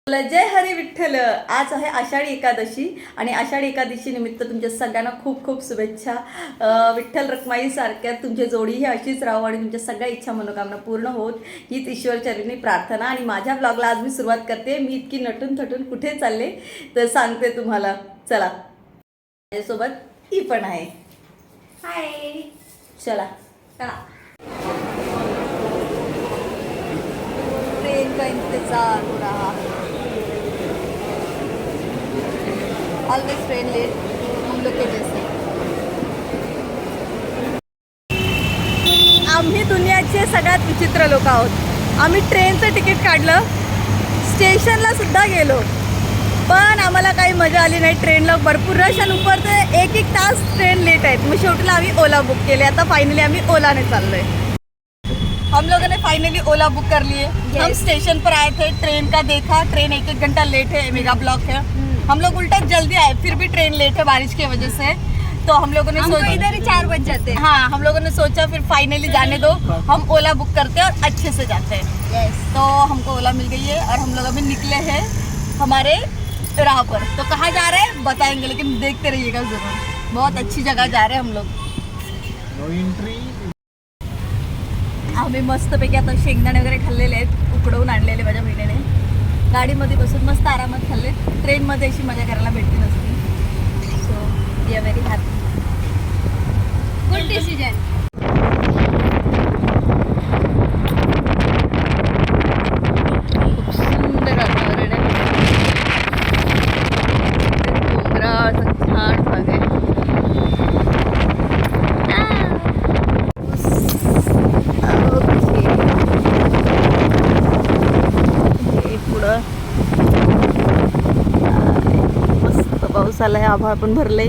जय हरी विठ्ठल. आज आहे आषाढी एकादशी आणि आषाढी एकादशी निमित्त तुमच्या सगळ्यांना खूप खूप शुभेच्छा. विठ्ठल रखमाई सारख्या तुमची जोडी ही अशीच राहो आणि तुमच्या सगळ्या इच्छा मनोकामना पूर्ण होत हीच ईश्वरचरणी प्रार्थना. आणि माझ्या ब्लॉगला आज मी सुरुवात करते. मी इतकी नटून थटून कुठे चालले तर सांगते तुम्हाला. चला, माझ्यासोबत ही पण आहे. हाय, चला चला. ट्रेन का इंतजार हो रहा है. ऑलवेज ट्रेन लेट हम लोग के जैसे. आम्ही दुनियाचे सगळ्यात विचित्र लोक आहोत. आम्ही ट्रेनचं तिकीट काढलं, स्टेशनला सुद्धा गेलो, पण आम्हाला काही मजा आली नाही. ट्रेनला भरपूर रश आणि उपरते एक तास ट्रेन लेट आहेत. मग शेवटीला आम्ही ओला बुक केले. आता फायनली आम्ही ओलाने चाललोय. हम लोगों ने फाइनली ओला बुक कर लिए. हम स्टेशन पर आए थे, ट्रेन का देखा, ट्रेन एक घंटा लेट है, मेगा ब्लॉक है. हम लोग उल्टा जल्दी आए, फिर भी ट्रेन लेट है बारिश की वजह से. तो हम लोगों ने सोचा इधर ही 4 बज जाते हैं. हाँ, हम लोगों ने सोचा फिर फाइनली जाने दो, हम ओला बुक करते हैं और अच्छे से जाते हैं. तो हमको ओला मिल गई है और हम लोग अभी निकले हैं हमारे राह पर. तो कहाँ जा रहे हैं बताएंगे, लेकिन देखते रहिएगा जरूर. बहुत अच्छी जगह जा रहे हैं हम लोग. आम्ही मस्तपैकी आता शेंगदाणे वगैरे खाल्लेले आहेत, उकडवून आणलेले माझ्या बहिणीने. गाडीमध्ये बसून मस्त आरामात खाल्ले. ट्रेनमध्ये अशी मजा करायला भेटते नसते. So we are very happy. Good decision. खूप सुंदर वातावरण आहे. डोंगराळ छान भाग आहे. मस्त पाऊस आलाय, आभाळ पण भरले.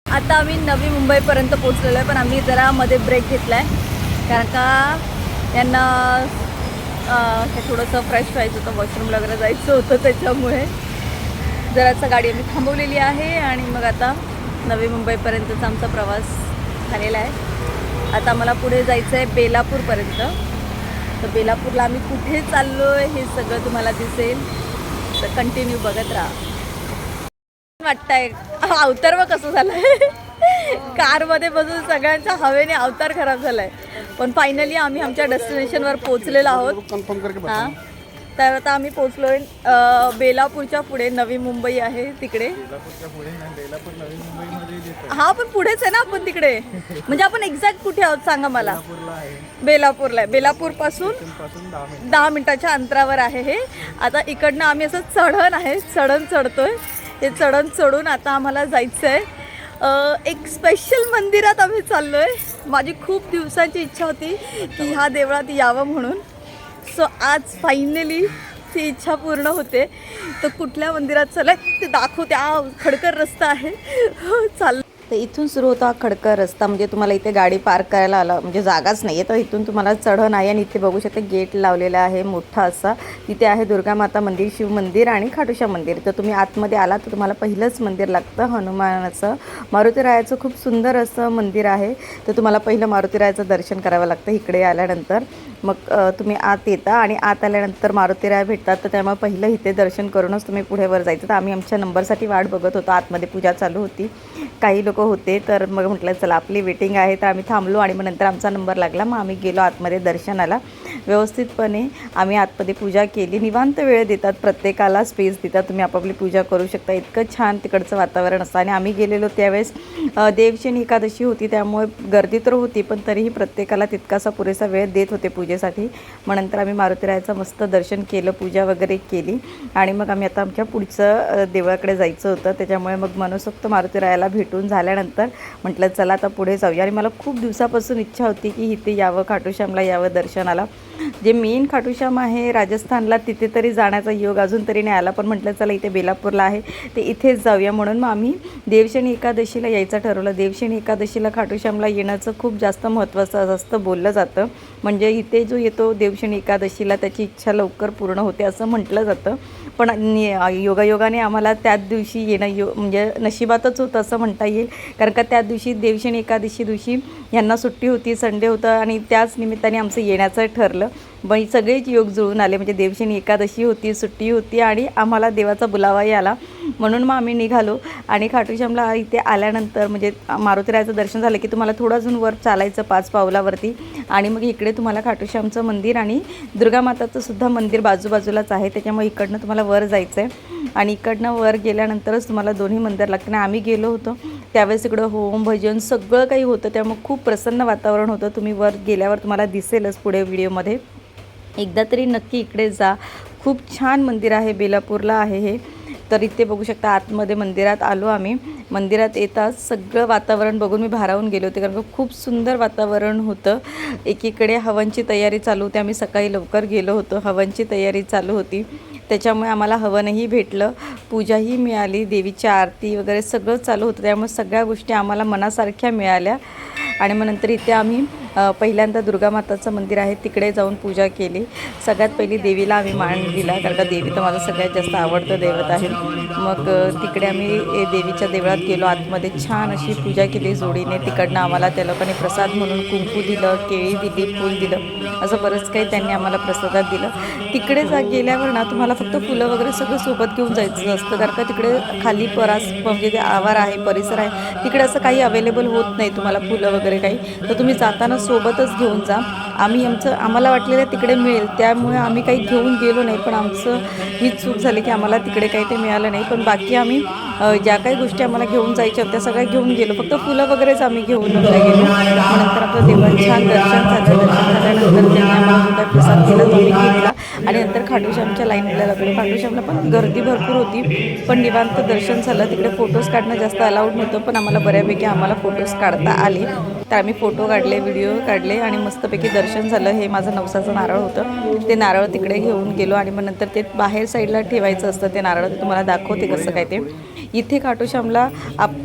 आता आम्ही नवी मुंबईपर्यंत पोहोचलेलो आहे, पण आम्ही जरा मध्ये ब्रेक घेतलाय कारण का यांना थोडंसं फ्रेश व्हायचं होतं, वॉशरूमला वगैरे जायचं होतं. त्याच्यामुळे जरासं गाडी आम्ही थांबवलेली आहे आणि मग आता नवी मुंबईपर्यंतचा आमचा प्रवास झालेला आहे. आता आम्हाला पुढे जायचं आहे बेलापूरपर्यंत. तर बेलापूरला आम्ही कुठे चाललो आहे हे सगळं तुम्हाला दिसेल, तर कंटिन्यू बघत राहा. वाटतंय अवतार व कसं झालं आहे. कारमध्ये बसून सगळ्यांच्या हवेने अवतार खराब झाला आहे. पण फायनली आम्ही आमच्या डेस्टिनेशनवर पोहोचलेलो आहोत. हां, तर आता आम्ही पोहोचलो आहे बेलापूरच्या पुढे. नवी मुंबई आहे तिकडे. हा, पण पुढेच आहे ना आपण तिकडे. म्हणजे आपण एक्झॅक्ट कुठे आहोत सांगा मला. बेलापूरला आहे. बेलापूरपासून 10 मिनिटाच्या अंतरावर आहे हे. आता इकडनं आम्ही असं चढण आहे, चढण चढतोय. हे चढण चढून आता आम्हाला जायचं आहे एक स्पेशल मंदिरात आम्ही चाललो आहे. माझी खूप दिवसांची इच्छा होती की ह्या देवळात यावं म्हणून. सो आज फायनली ती इच्छा पूर्ण होते. तर कुठल्या मंदिरात चाललं ते दाखवते. खडकर रस्ता आहे, चाललं. तर इथून सुरू होता हा खडकर रस्ता. म्हणजे तुम्हाला इथे गाडी पार्क करायला आला म्हणजे जागाच नाही आहे, तर इथून तुम्हाला चढण आहे. आणि इथे बघू शकता गेट लावलेला आहे मोठा असा. तिथे आहे दुर्गा माता मंदिर, शिव मंदिर आणि खाटूशा मंदिर. तर तुम्ही आतमध्ये आला तर तुम्हाला पहिलंच मंदिर लागतं हनुमानाचं. मारुतीरायाचं खूप सुंदर असं मंदिर आहे. तर तुम्हाला पहिलं मारुतीरायाचं दर्शन करावं लागतं इकडे आल्यानंतर. मग तुम्ही आत येता आणि आत आल्यानंतर मारुतीराया भेटतात. तर त्यामुळे पहिलं इथे दर्शन करूनच तुम्ही पुढे वर जायचं. तर आम्ही आमच्या नंबरसाठी वाट बघत होतो. आतमध्ये पूजा चालू होती, काही लोक होते. तर मग म्हटलं चला आपली वेटिंग आहे. तर आम्ही थांबलो आणि मग नंतर आमचा नंबर लागला. मग आम्ही गेलो आतमध्ये दर्शनाला. व्यवस्थितपणे आम्ही आतमध्ये पूजा केली. निवांत वेळ देतात, प्रत्येकाला स्पेस देतात, तुम्ही आपापली पूजा करू शकता. इतकं छान तिकडचं वातावरण असतं. आणि आम्ही गेलेलो त्यावेळेस देवशनी एकादशी होती, त्यामुळे गर्दी तर होती पण तरीही प्रत्येकाला तितकासा पुरेसा वेळ देत होते पूजेसाठी. मग नंतर आम्ही मारुतीरायाचं मस्त दर्शन केलं, पूजा वगैरे केली. आणि मग आम्ही आता आमच्या पुढचं देवळाकडे जायचं होतं. त्याच्यामुळे मग मनसोक्त मारुतीरायाला भेटून झाल्यानंतर म्हटलं चला आता पुढे जाऊया. आणि मला खूप दिवसापासून इच्छा होती की इथे यावं, खाटूश्यामला यावं दर्शनाला. जे मेन खाटूश्याम आहे राजस्थानला, तिथे तरी जाण्याचा योग अजून तरी नाही आला. पण म्हटलं चला इथे बेलापूरला आहे ते इथेच जाऊया. म्हणून मग आम्ही देवशनी एकादशीला यायचं ठरवलं. देवशनी एकादशीला खाटूश्यामला येण्याचं खूप जास्त महत्त्वाचं असतं, बोललं जातं. म्हणजे इथे जो येतो देवशनी एकादशीला त्याची इच्छा लवकर पूर्ण होते असं म्हटलं जातं. पण योगायोगाने आम्हाला त्याच दिवशी येणं म्हणजे नशिबातच होतं असं म्हणता येईल. कारण का त्या दिवशी देवशनी एकादशी दिवशी यांना सुट्टी होती, संडे होतं आणि त्याच निमित्ताने आमचं येण्याचं ठरलं. बाई सगळेच योग जुळून आले. म्हणजे देवशनी एकादशी होती, सुट्टी होती आणि आम्हाला देवाचा बुलावाही आला. म्हणून मग आम्ही निघालो आणि खाटूश्यामला इथे आल्यानंतर म्हणजे मारुतीरायाचं दर्शन झालं की तुम्हाला थोडं अजून वर चालायचं 5 पावलावरती आणि मग इकडे तुम्हाला खाटूश्यामचं मंदिर आणि दुर्गा माताचं सुद्धा मंदिर बाजूबाजूलाच आहे. त्याच्यामुळे इकडनं तुम्हाला वर जायचं आहे आणि इकडनं वर गेल्यानंतरच तुम्हाला दोन्ही मंदिर लागतं. आणि आम्ही गेलो होतो त्यावेळेस इकडं होम भजन सगळं काही होतं, त्यामुळे खूप प्रसन्न वातावरण होतं. तुम्ही वर गेल्यावर तुम्हाला दिसेलच पुढे व्हिडिओमध्ये. एकदा तरी नक्की इकडे जा. खूप छान मंदिर आहे, बेलापूरला आहे हे. तर इथे बघू शकता आतमध्ये मंदिरात आलो आम्ही. मंदिरात येताच सगळं वातावरण बघून मी भारावून गेले होते, कारण खूप सुंदर वातावरण होतं. एकीकडे हवनची तयारी चालू होती. आम्ही सकाळी लवकर गेलो होतो, हवनची तयारी चालू होती, त्याच्यामुळे आम्हाला हवनही भेटलं, पूजाही मिळाली, देवीची आरती वगैरे सगळं चालू होतं. त्यामुळे सगळ्या गोष्टी आम्हाला मनासारख्या मिळाल्या. आणि मग नंतर इथे आम्ही पहिल्यांदा दुर्गा माताचं मंदिर आहे तिकडे जाऊन पूजा केली. सगळ्यात पहिली देवीला आम्ही मान दिला, कारण का देवी तर माझं सगळ्यात जास्त आवडतं दैवत आहे. मग तिकडे आम्ही देवीच्या देवळात गेलो, आतमध्ये छान अशी पूजा केली जोडीने. तिकडनं आम्हाला त्या लोकांनी प्रसाद म्हणून कुंकू दिलं, केळी दिली, फूल दिलं, असं बरंच काही त्यांनी आम्हाला प्रसादात दिलं. तिकडे गेल्यावर ना तुम्हाला फक्त फुलं वगैरे सगळं सोबत घेऊन जायचं असतं, कारण का तिकडे खाली म्हणजे ते आवार आहे, परिसर आहे, तिकडे असं काही अवेलेबल होत नाही तुम्हाला फुलं वगैरे काही. तर तुम्ही जाताना सोबतच घेऊन जा. आम्हाला वाटलेलं तिकडे मिळेल, त्यामुळे आम्ही काही घेऊन गेलो नाही. पण आमचं ही चूक झाली की आम्हाला तिकडे काही ते मिळालं नाही. पण बाकी आम्ही ज्या काही गोष्टी आम्हाला घेऊन जायच्या होत्या सगळ्या घेऊन गेलो, फक्त फुलं वगैरेच आम्ही घेऊन गेलो. नंतर आपलं देवाचं छान दर्शन झालं. दर्शन झाल्यानंतर त्यांनी आम्हाला जो काही प्रसाद दिला तो मी घेतला आणि नंतर खाटूश्यामच्या लाईनला लागलो. खाटूश्यामला पण गर्दी भरपूर होती, पण निवांत दर्शन झालं. तिकडे फोटोज काढणं जास्त अलाउड नव्हतं, पण आम्हाला बऱ्यापैकी फोटोज काढता आले. तर आम्ही फोटो काढले, व्हिडिओ काढले आणि मस्तपैकी दर्शन झालं. हे माझं नवसाचं नारळ होतं, ते नारळ तिकडे घेऊन गेलो आणि मग नंतर ते बाहेर साईडला ठेवायचं असतं ते नारळ. ते तुम्हाला दाखवते कसं काय ते. इथे खाटूश्यामला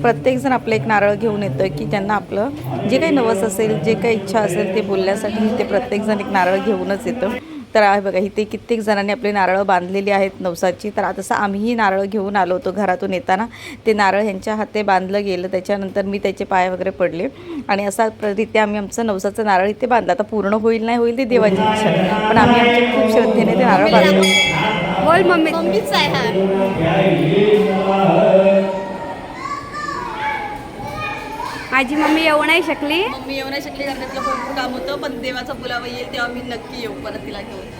प्रत्येकजण आपलं एक नारळ घेऊन येतं की त्यांना आपलं जे काही नवस असेल, जे काही इच्छा असेल ते बोलण्यासाठी ते प्रत्येकजण एक नारळ घेऊनच येतं. तर आहे बघा इथे कित्येक जणांनी आपले नारळ बांधलेली आहेत नवसाची. तर तसं आम्हीही नारळ घेऊन आलो होतो घरातून येताना. ते नारळ ह्यांच्या हाते बांधलं गेलं. त्याच्यानंतर मी त्याचे पाय वगैरे पडले आणि असा रीते आम्ही आमचं नवसाचं नारळ इथे बांधलं. आता पूर्ण होईल नाही होईल ते देवाची इच्छा, पण आम्ही आमच्या खूप श्रद्धेने ते नारळ बांधलं. बोल मम्मीच आहे हा. माझी मम्मी येऊ नाही शकली. मम्मी येऊ नाही शकली कारण त्यातलं भरपूर काम होतं, पण देवाचा बुलावा येईल तेव्हा मी नक्की येऊ परत तिला घेऊन.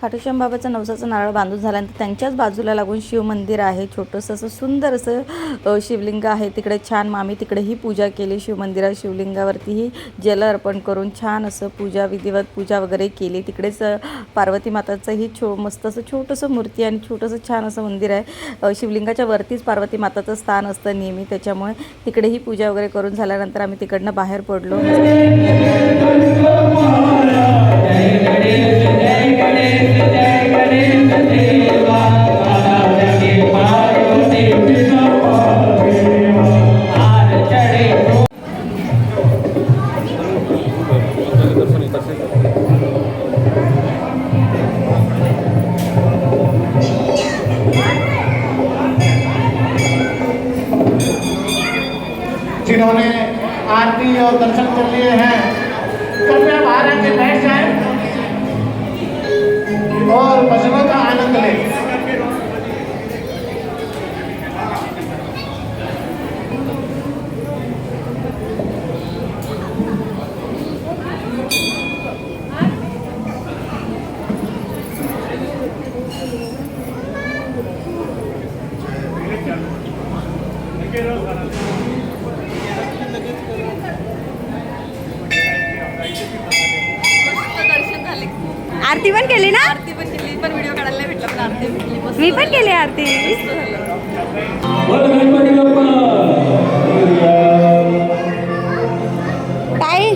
खाटूश्याम बाबाचं नवसाचं नारळ बांधून झाल्यानंतर त्यांच्याच बाजूला लागून शिव मंदिर आहे. छोटंसं असं सुंदर असं शिवलिंग आहे तिकडे. छान आम्ही तिकडेही पूजा केली. शिवमंदिरात शिवलिंगावरतीही जल अर्पण करून छान असं विधिवत पूजा वगैरे केली. तिकडेच पार्वती माताचंही मस्त असं छोटंसं मूर्ती आणि छोटंसं छान असं मंदिर आहे. शिवलिंगाच्या वरतीच पार्वती माताचं स्थान असतं नेहमी, त्याच्यामुळे तिकडेही पूजा वगैरे करून झाल्यानंतर आम्ही तिकडनं बाहेर पडलो. जिन्होंने आरती और दर्शन कर लिए हैं कृपया बाहर आके बैठ जाएं और भजनों का आनंद लें। आरती पण केली ना? आरती पण केली, पण व्हिडिओ काढायला नाही भेटला, पण आरती केली. मी पण केली आरती. काय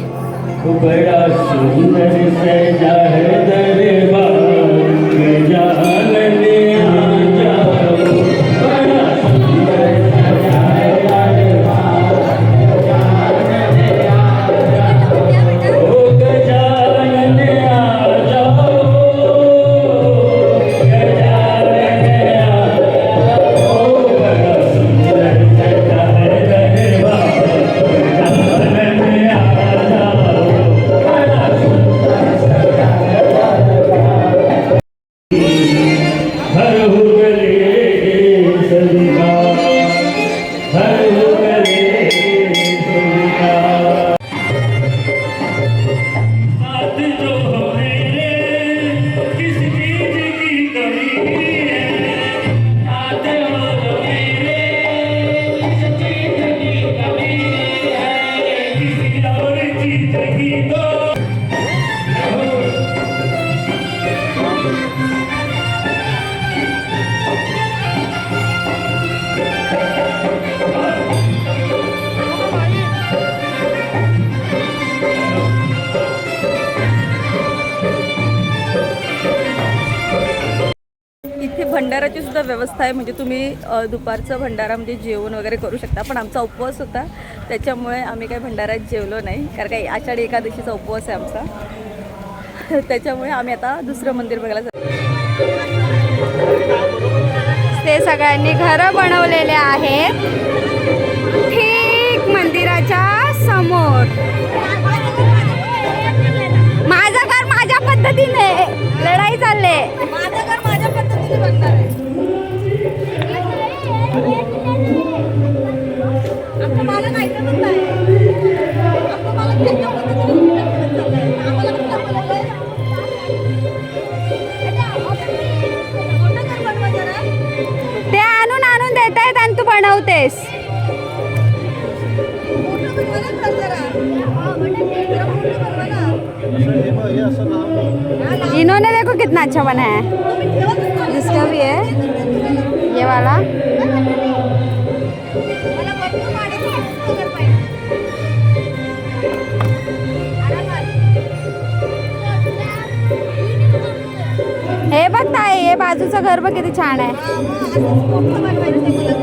भंडाराची सुद्धा व्यवस्था आहे, म्हणजे तुम्ही दुपारचं भंडारा म्हणजे जेवण वगैरे करू शकता. पण आमचा उपवास होता त्याच्यामुळे आम्ही काही भंडाऱ्यात जेवलो नाही, कारण काही आषाढी एकादशीचा उपवास आहे आमचा. त्याच्यामुळे आम्ही आता दुसरं मंदिर बघायला जातो. ते सगळ्यांनी घरं बनवलेले आहेत ठीक मंदिराच्या समोर. माझं घर माझ्या पद्धतीने, लढाई चालले. माझं घर माझ्या पद्धतीने बनणार आहे. आमचं मालक ऐकतच नाही. आमचं मालक त्यांच्या पद्धतीने चाललंय. आम्हाला कसं बोलायचंय? मोठं घर बनवा जरा. ते आणून आणून देत आहेत आणि तू बनवतेस. मोठं बनवा ना घर जरा. जरा मोठं बनवा ना. इन्होंने देखो कितना अच्छा बना है. तुम्ही ठेवतच नाही. जिसका भी है ये वाला. मला भरपूर वाढीचं घर पाहिजे. हे बघ ताई, हे बाजूचं घर बघ किती छान आहे. मोठं बनवायचं ते मला.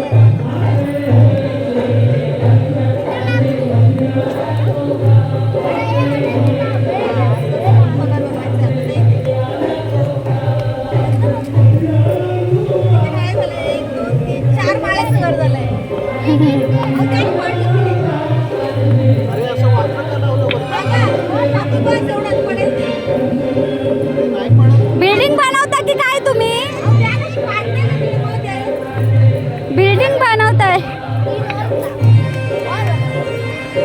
बिल्डिंग बनवता की काय तुम्ही? बिल्डिंग बनवताय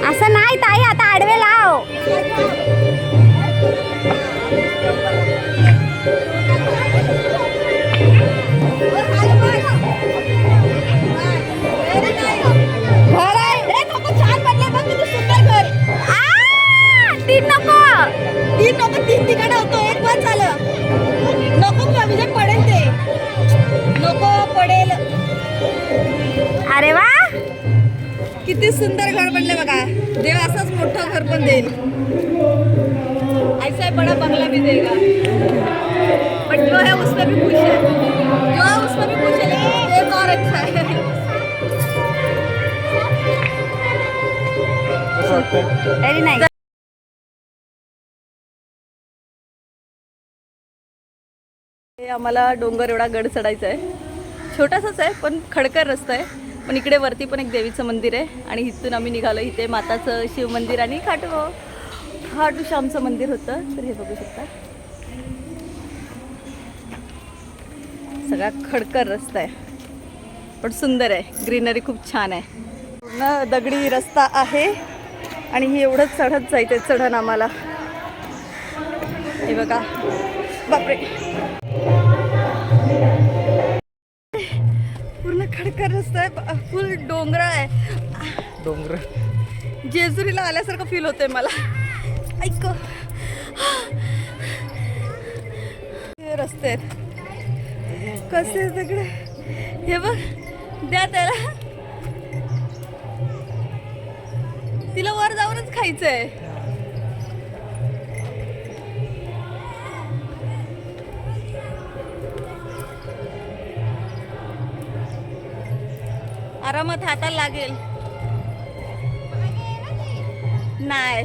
असं नाही ताई, आता आडवे लाव. घर आहे छान बनले बघ, किती सुंदर घर. तीन नको, तीन नको, तीन तिकडे होतो, एक बस झालं. नको म्हणजे पडेल ते, नको पडेल. अरे वा किती सुंदर घर बनले बघा. देव असंच मोठं घर पण देईल. ऐसा बड़ा बंगला भी देगा. पण जो है उसमें भी खुश है, जो है उसमें भी खुश है, लेकिन एक और अच्छा है. Very nice. आम्हाला डोंगर एवढा गड चढायचा आहे. छोटासाच आहे पण खडकर रस्ता आहे. पण इकडे वरती पण एक देवीचं मंदिर आहे आणि इथून आम्ही निघालो. इथे माताचं शिव मंदिर आणि खाटू श्यामचं मंदिर होतं. तर हे बघू शकता, सगळा खडकर रस्ता आहे पण सुंदर आहे. ग्रीनरी खूप छान आहे. पूर्ण दगडी रस्ता आहे आणि हे एवढंच चढत जायचं चढण आम्हाला. हे बघा, बापरे, पूर्ण खडकर रस्ता आहे, फुल डोंगर आहे. डोंगर जेजुरीला आल्यासारखं फील होतंय मला. ऐक, हे रस्ते आहेत कसे सगळे. हे बघ, द्या त्याला, तिला वर जाऊनच खायचंय. आरामात हाताला लागेल. नाही,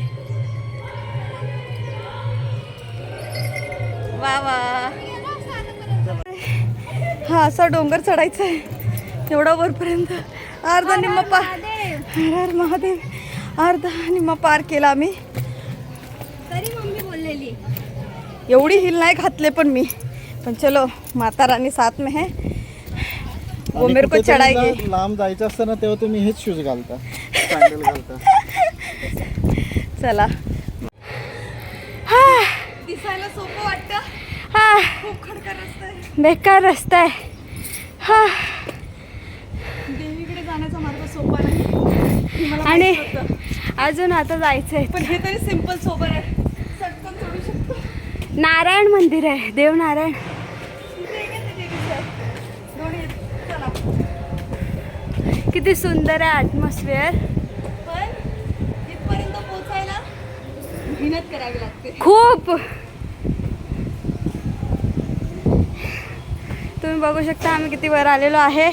वा वा. हा असा डोंगर चढायचा आहे एवढा वरपर्यंत. अर्धा निम्मा पार, हर महादेव, अर्धा निम्मा पार केला आम्ही. तरी मम्मी बोललेली एवढी हिल नाही घातले पण मी. पण चलो, माता रानी साथ में है, वो मेरे को चढाएगी. लांब जायचं असतं ना तेव्हा तुम्ही हेच शूज घालता, सँडल घालता. चला. दिसायला सोपं वाटतं, खूप खडकर रस्ता आहे, बेकार रस्ता आहे. हा देवीकडे जाण्याचा मार्ग सोपा नाही मला आणि माहिती होतं. अजून आता जायचंय. पण हे तरी सिंपल सोबत आहे, चटकन चढू शकतो. नारायण मंदिर आहे, देव नारायण. किती सुंदर आहे ॲटमॉस्फिअर. पण इथपर्यंत पोहोचायला मेहनत करावी लागते खूप. तुम्ही बघू शकता आम्ही किती वर आलेलो आहे.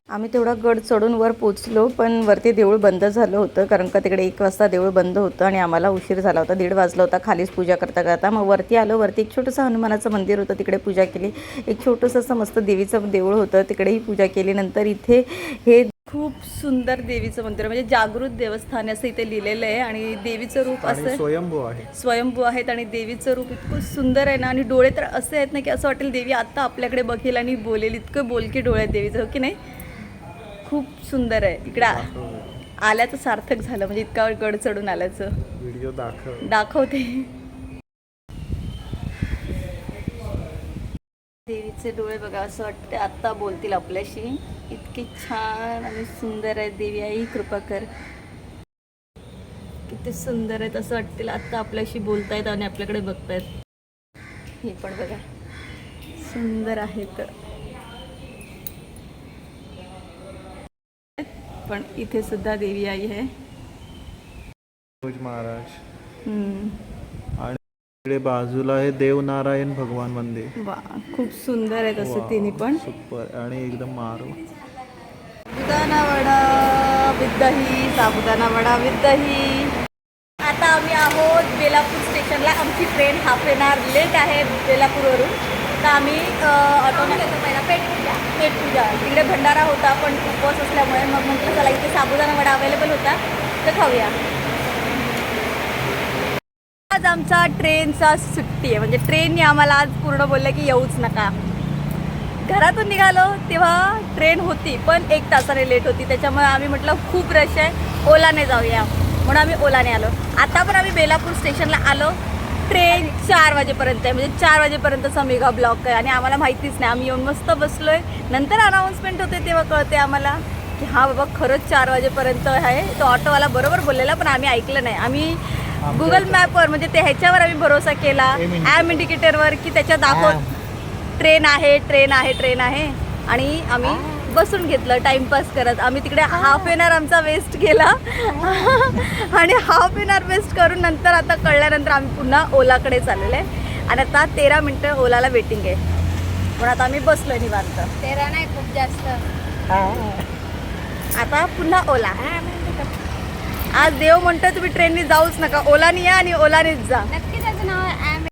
आम्ही तेवढा गड चढून वर पोचलो, पण वरती देऊळ बंद झालं होतं, कारण का तिकडे 1 वाजता देऊळ बंद होतं आणि आम्हाला उशीर झाला होता. 1:30 वाजला होता खालीच पूजा करता करता. मग वरती आलो. वरती एक छोटंसं हनुमानाचं मंदिर होतं, तिकडे पूजा केली. एक छोटंसं असं मस्त देवीचं देऊळ होतं, तिकडेही पूजा केली. नंतर इथे हे खूप सुंदर देवीचं मंदिर म्हणजे जागृत देवस्थान असं इथे लिहिलेलं आहे. आणि देवीचं रूप असं स्वयंभू आहेत आणि देवीचं रूप इतकं सुंदर आहे ना. आणि डोळे तर असे आहेत ना की असं वाटेल देवी आत्ता आपल्याकडे बघेल आणि बोलेल, इतकं बोलकी डोळे आहेत देवीचं, हो की नाही. खूप सुंदर आहे. इकडे आल्याचं सार्थक झालं, म्हणजे इतका वेळ गड चढून आल्याचं. व्हिडिओ दाखवते. देवीचे डोळे बघा, असं वाटतं आत्ता बोलतील आपल्याशी. इतकी छान आणि सुंदर आहे देवी. आई कृपा कर. किती सुंदर आहेत, असं वाटतील आत्ता आपल्याशी बोलतायत आणि आपल्याकडे बघतायत. हे पण बघा सुंदर आहेत. पण इथे सुद्धा देवी आई आहे. महाराज हम्म. आणि इकडे बाजूला आहे देवनारायण भगवान मंदिर. वा, खूप सुंदर आहे तसं तिन्ही पण. सुपर आणि एकदम मारू. साबुदाणा वडा विथ दही, साबुदाणा वडा विथ दही. आता आम्ही आहोत बेलापूर स्टेशनला. आमची train half an hour late आहे बेलापूरवरून. तर आम्ही ऑटोने पहिला पेटपूजा तिकडे भंडारा होता, पण उपवास असल्यामुळे मग म्हटलं चला इथे साबुदाणा वडा अवेलेबल होता तर खाऊया. आज आमचा ट्रेनचा सुट्टी आहे, म्हणजे ट्रेनने आम्हाला आज पूर्ण बोललं की येऊच नका. घरातून निघालो तेव्हा ट्रेन होती, पण 1 तासाने लेट होती. त्याच्यामुळे आम्ही म्हटलं खूप रश आहे, ओलाने जाऊया, म्हणून आम्ही ओलाने आलो. आता पण आम्ही बेलापूर स्टेशनला आलो. ट्रेन 4 वाजेपर्यंत आहे, म्हणजे 4 वाजेपर्यंतचा मेगा ब्लॉक आहे आणि आम्हाला माहितीच नाही. आम्ही येऊन मस्त बसलो आहे. नंतर अनाऊन्समेंट होते तेव्हा कळते आम्हाला की हां बाबा खरंच 4 वाजेपर्यंत आहे. तो ऑटोवाला बरोबर बोललेला, पण आम्ही ऐकलं नाही. आम्ही गुगल मॅपवर म्हणजे ते ह्याच्यावर आम्ही भरोसा केला, ॲम इंडिकेटरवर, की त्याच्या ट्रेन आहे आणि आम्ही बसून घेतलं टाइमपास करत. आम्ही तिकडे हाफ एन आवर आमचा वेस्ट केला आणि हाफ एन आवर वेस्ट करून नंतर आता कळल्यानंतर आम्ही पुन्हा ओलाकडे चाललेलो आहे. आणि आता 13 मिनटं ओलाला वेटिंग आहे, पण आता आम्ही बसलो निवांत. 13 नाही, खूप जास्त. आता पुन्हा ओला. आज देव म्हणतोय तुम्ही ट्रेननी जाऊच नका, ओलानी या आणि ओलानीच जा. नक्की त्याचं नाव